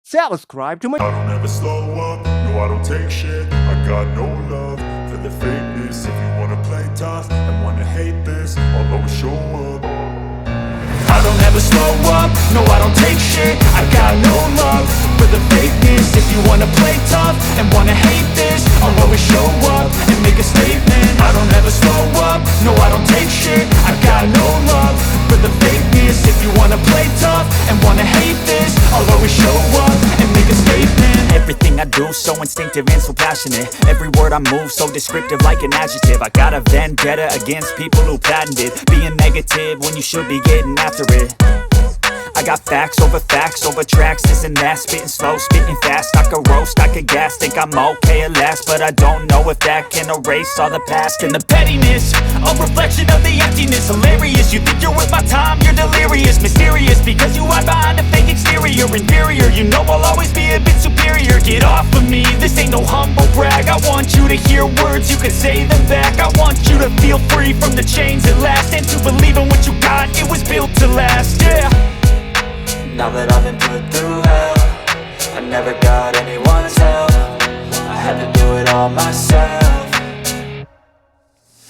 subscribe to my I don't ever slow up, no I don't take shit. I got no love for the fakeness. If you wanna play tough and wanna hate this, I'll always show up. I don't ever slow up, no I don't take shit. I got no love for the fakeness. If you wanna play tough and wanna hate this, I'll always show up and make a statement. I don't ever slow up, no I don't take shit. I got no love for the fakeness. If you wanna play tough and wanna hate this, I'll always show up and make a statement. Everything I do so instinctive and so passionate. Every word I move so descriptive like an adjective. I got a vendetta against people who patented being negative when you should be getting after it. I got facts over tracks, this and that. Spitting slow, spitting fast, I could roast, I could gas. Think I'm okay at last, but I don't know if that can erase all the past. And the pettiness, a reflection of the emptiness. Hilarious, you think you're worth my time, you're delirious. Mysterious, because you hide behind a fake exterior. Inferior, you know I'll always be a bit superior. Get off of me, this ain't no humble brag. I want you to hear words, you can say them back. I want you to feel free from the chains at last, and to believe in what you got, it was built to last, yeah. Now that I've been put through hell, I never got anyone's help. I had to do it all myself.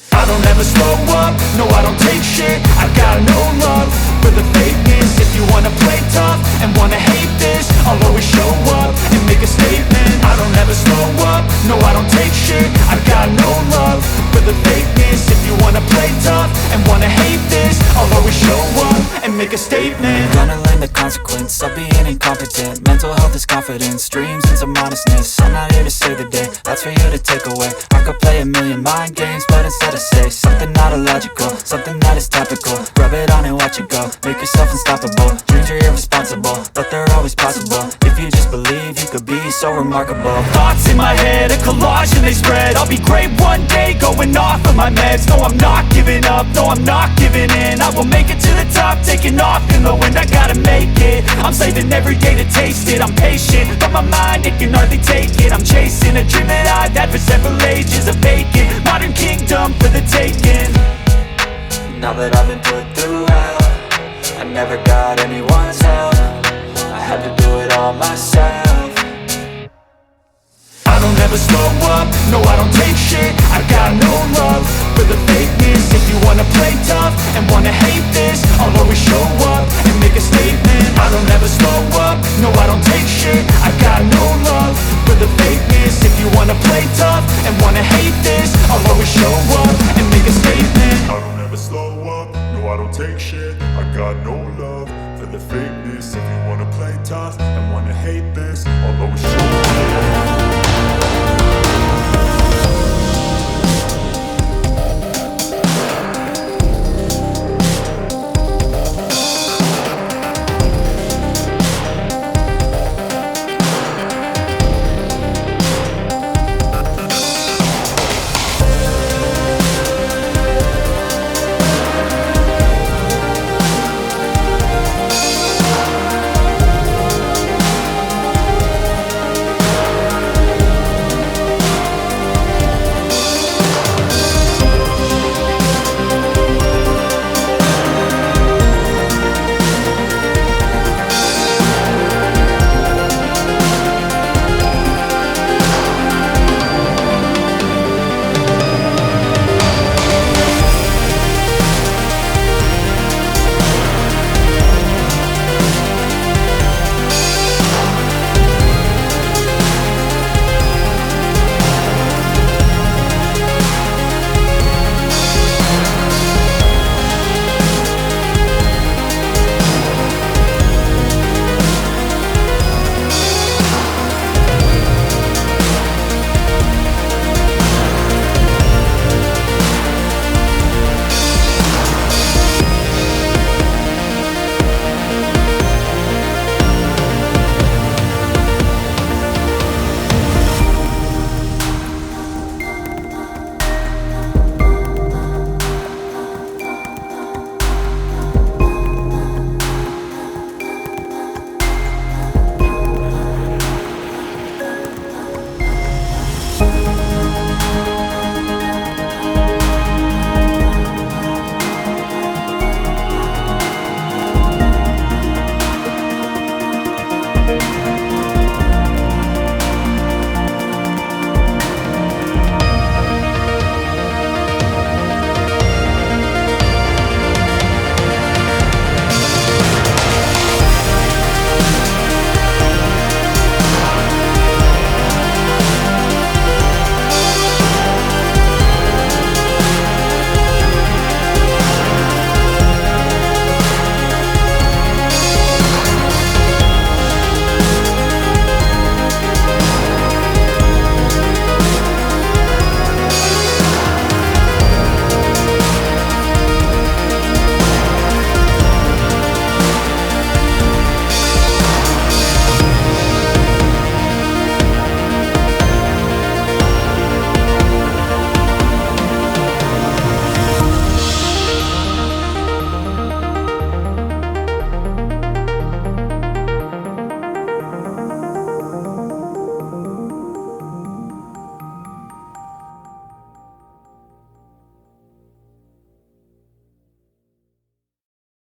I don't ever slow up, no I don't take shit. I got no love for the fakeness. If you wanna play tough and wanna hate this, I'll always show up and make a statement. I don't ever slow up, no I don't take shit. I got no love for the fakeness. If you wanna play tough and wanna hate this, I'll always show up and make a statement. Gonna learn the consequence of being incompetent. Mental health is confidence, dreams and some honestness. I'm not here to save the day, that's for you to take away. I could play a million mind games, but instead I say something not illogical, something that is topical. Rub it on and watch it go, make yourself unstoppable. Dreams are irresponsible, but they're always possible. If you just believe, you could be so remarkable. Thoughts in my head, a collage and they spread. I'll be great one day, going off of my meds. No, I'm not giving up, no, I'm not giving in. I will make it to the top, taking off in the wind. I gotta make it, I'm saving every day to taste it. I'm patient, but my mind, it can hardly take it. I'm chasing a dream that I've had for several ages. A vacant, modern kingdom for the taking. Now that I've been put through hell, I never got anyone's help. I had to do it all myself. I don't ever slow up, no I don't take shit. I got no love for the fakeness. If you wanna play tough and wanna hate this, I'll always show up and make a statement. I don't ever slow up, no I don't take shit. I